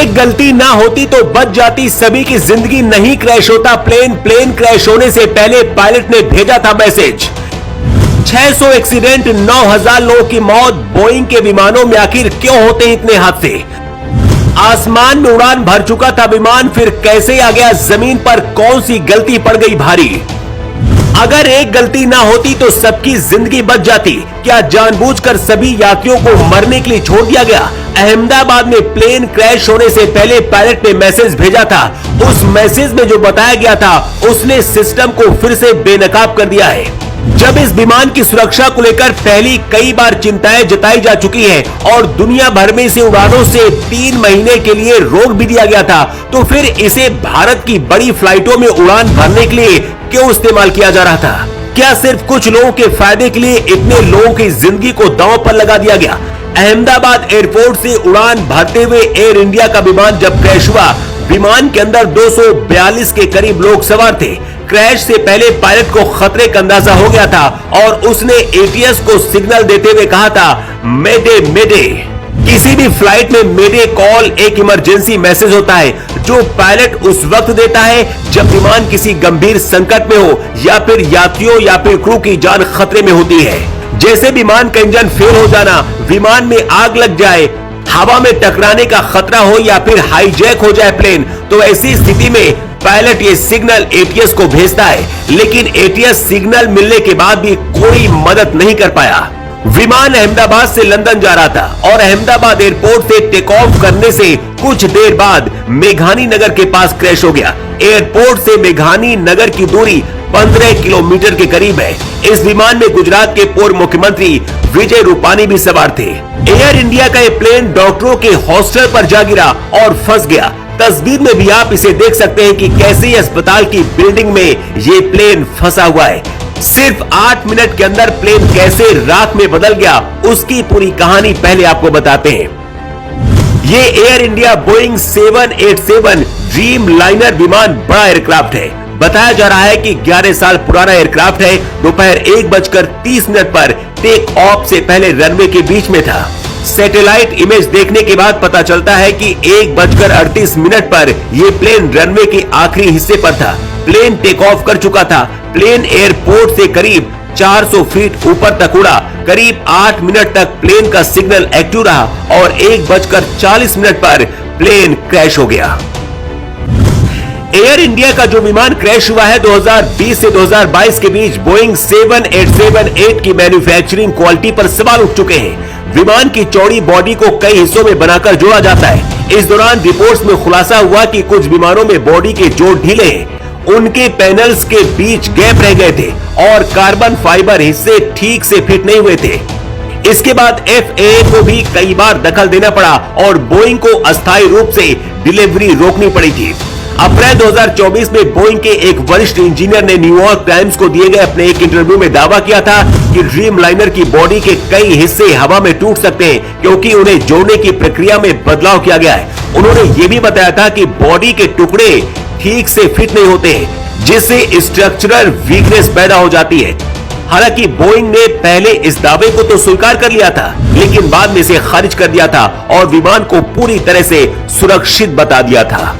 एक गलती ना होती तो बच जाती सभी की जिंदगी, नहीं क्रैश होता प्लेन। प्लेन क्रैश होने से पहले पायलट ने भेजा था मैसेज। 600 एक्सीडेंट, 9000 लोगों की मौत। बोइंग के विमानों में आखिर क्यों होते हैं इतने हादसे? आसमान में उड़ान भर चुका था विमान, फिर कैसे आ गया जमीन पर? कौन सी गलती पड़ गई भारी? अगर एक गलती ना होती तो सबकी जिंदगी बच जाती। क्या जानबूझकर सभी यात्रियों को मरने के लिए छोड़ दिया गया? अहमदाबाद में प्लेन क्रैश होने से पहले पायलट ने मैसेज भेजा था। उस मैसेज में जो बताया गया था उसने सिस्टम को फिर से बेनकाब कर दिया है। जब इस विमान की सुरक्षा को लेकर पहली कई बार चिंताएं जताई जा चुकी हैं और दुनिया भर में इसे उड़ानों से 3 महीने के लिए रोक भी दिया गया था, तो फिर इसे भारत की बड़ी फ्लाइटों में उड़ान भरने के लिए क्यों इस्तेमाल किया जा रहा था? क्या सिर्फ कुछ लोगों के फायदे के लिए इतने लोगों की जिंदगी को दांव पर लगा दिया गया? अहमदाबाद एयरपोर्ट से उड़ान भरते हुए एयर इंडिया का विमान जब क्रैश हुआ, विमान के अंदर 242 के करीब लोग सवार थे। क्रैश से पहले पायलट को खतरे का अंदाजा हो गया था और उसने एटीएस को सिग्नल देते हुए कहा था, मेडे मेडे। किसी भी फ्लाइट में मेडे कॉल एक इमरजेंसी मैसेज होता है जो पायलट उस वक्त देता है जब विमान किसी गंभीर संकट में हो या फिर यात्रियों या फिर क्रू की जान खतरे में होती है। जैसे विमान का इंजन फेल हो जाना, विमान में आग लग जाए, हवा में टकराने का खतरा हो या फिर हाईजैक हो जाए प्लेन, तो ऐसी स्थिति में पायलट ये सिग्नल एटीएस को भेजता है। लेकिन एटीएस सिग्नल मिलने के बाद भी कोई मदद नहीं कर पाया। विमान अहमदाबाद से लंदन जा रहा था और अहमदाबाद एयरपोर्ट से टेक ऑफ करने से कुछ देर बाद मेघानी नगर के पास क्रैश हो गया। एयरपोर्ट से मेघानी नगर की दूरी 15 किलोमीटर के करीब है। इस विमान में गुजरात के पूर्व मुख्यमंत्री विजय रूपानी भी सवार थे। एयर इंडिया का ये प्लेन डॉक्टरों के हॉस्टल पर जा गिरा और फंस गया। तस्वीर में भी आप इसे देख सकते हैं कि कैसे अस्पताल की बिल्डिंग में ये प्लेन फंसा हुआ है। सिर्फ 8 मिनट के अंदर प्लेन कैसे राख में बदल गया, उसकी पूरी कहानी पहले आपको बताते हैं। ये air India Boeing 787 dream liner विमान बड़ा एयरक्राफ्ट है। बताया जा रहा है कि 11 साल पुराना एयरक्राफ्ट है। दोपहर 1:30 पर टेक ऑफ से पहले रनवे के बीच में था। सैटेलाइट इमेज देखने के बाद पता चलता है कि 1:38 पर यह प्लेन रनवे के आखिरी हिस्से पर था। प्लेन टेक ऑफ कर चुका था। प्लेन एयरपोर्ट से करीब 400 फीट ऊपर तक उड़ा। करीब 8 मिनट तक प्लेन का सिग्नल एक्टिव रहा और 1:40 पर प्लेन क्रैश हो गया। एयर इंडिया का जो विमान क्रैश हुआ है 2020 से 2022 के बीच बोइंग 787-8 की मैन्युफैक्चरिंग क्वालिटी पर सवाल उठ चुके हैं। विमान की चौड़ी बॉडी को कई हिस्सों में बनाकर जोड़ा जाता है। इस दौरान रिपोर्ट्स में खुलासा हुआ कि कुछ विमानों में बॉडी के जोड़ ढीले हैं, उनके पैनल्स के बीच गैप रह गए थे और कार्बन फाइबर हिस्से ठीक से फिट नहीं हुए थे। इसके बाद FAA को भी कई बार दखल देना पड़ा और बोइंग को अस्थायी रूप से डिलीवरी रोकनी पड़ी थी। अप्रैल 2024 में बोइंग के एक वरिष्ठ इंजीनियर ने न्यूयॉर्क टाइम्स को दिए गए अपने एक इंटरव्यू में दावा किया था कि ड्रीम लाइनर की बॉडी के कई हिस्से हवा में टूट सकते हैं क्योंकि उन्हें जोड़ने की प्रक्रिया में बदलाव किया गया है। उन्होंने ये भी बताया था कि बॉडी के टुकड़े ठीक से फिट नहीं होते हैं, जिससे स्ट्रक्चरल वीकनेस पैदा हो जाती है। हालांकि बोइंग ने पहले इस दावे को तो स्वीकार कर लिया था, लेकिन बाद में इसे खारिज कर दिया था और विमान को पूरी तरह से सुरक्षित बता दिया था।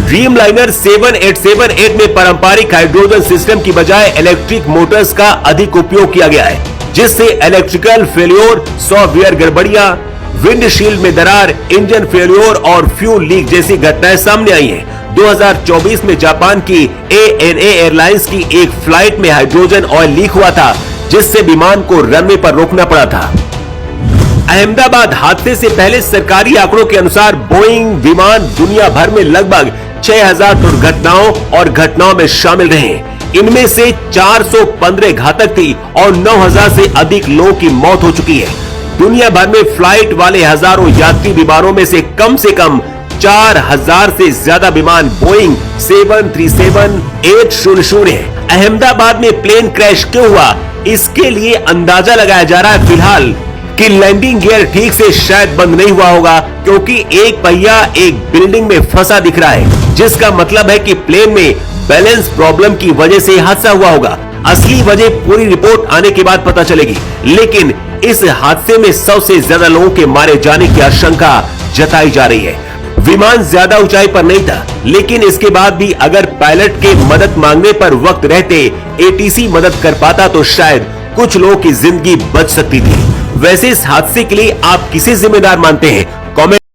ड्रीम लाइनर 787-8 में पारंपरिक हाइड्रोजन सिस्टम की बजाय इलेक्ट्रिक मोटर्स का अधिक उपयोग किया गया है, जिससे इलेक्ट्रिकल फेल्योर, सॉफ्टवेयर गड़बड़ियां, विंडशील्ड में दरार, इंजन फेल्योर और फ्यूल लीक जैसी घटनाएं सामने आई हैं। 2024 में जापान की ANA एयरलाइंस की एक फ्लाइट में हाइड्रोजन ऑयल लीक हुआ था, जिससे विमान को रनवे पर रोकना पड़ा था। अहमदाबाद हादसे से पहले सरकारी आंकड़ों के अनुसार बोइंग विमान दुनिया भर में लगभग 6000 दुर्घटनाओं और घटनाओं में शामिल रहे। इनमें से 415 घातक थी और 9000 से अधिक लोगों की मौत हो चुकी है। दुनिया भर में फ्लाइट वाले हजारों यात्री विमानों में से कम 4000 से ज्यादा विमान बोइंग 737-800 है। अहमदाबाद में प्लेन क्रैश क्यों हुआ, इसके लिए अंदाजा लगाया जा रहा है फिलहाल कि लैंडिंग गियर ठीक से शायद बंद नहीं हुआ होगा, क्योंकि एक पहिया एक बिल्डिंग में फंसा दिख रहा है, जिसका मतलब है कि प्लेन में बैलेंस प्रॉब्लम की वजह से हादसा हुआ होगा। असली वजह पूरी रिपोर्ट आने के बाद पता चलेगी, लेकिन इस हादसे में 100 से ज्यादा लोगों के मारे जाने की आशंका जताई जा रही है। विमान ज्यादा ऊंचाई पर नहीं था, लेकिन इसके बाद भी अगर पायलट के मदद मांगने पर वक्त रहते एटीसी मदद कर पाता तो शायद कुछ लोगों की जिंदगी बच सकती थी। वैसे इस हादसे के लिए आप किसे जिम्मेदार मानते हैं? कमेंट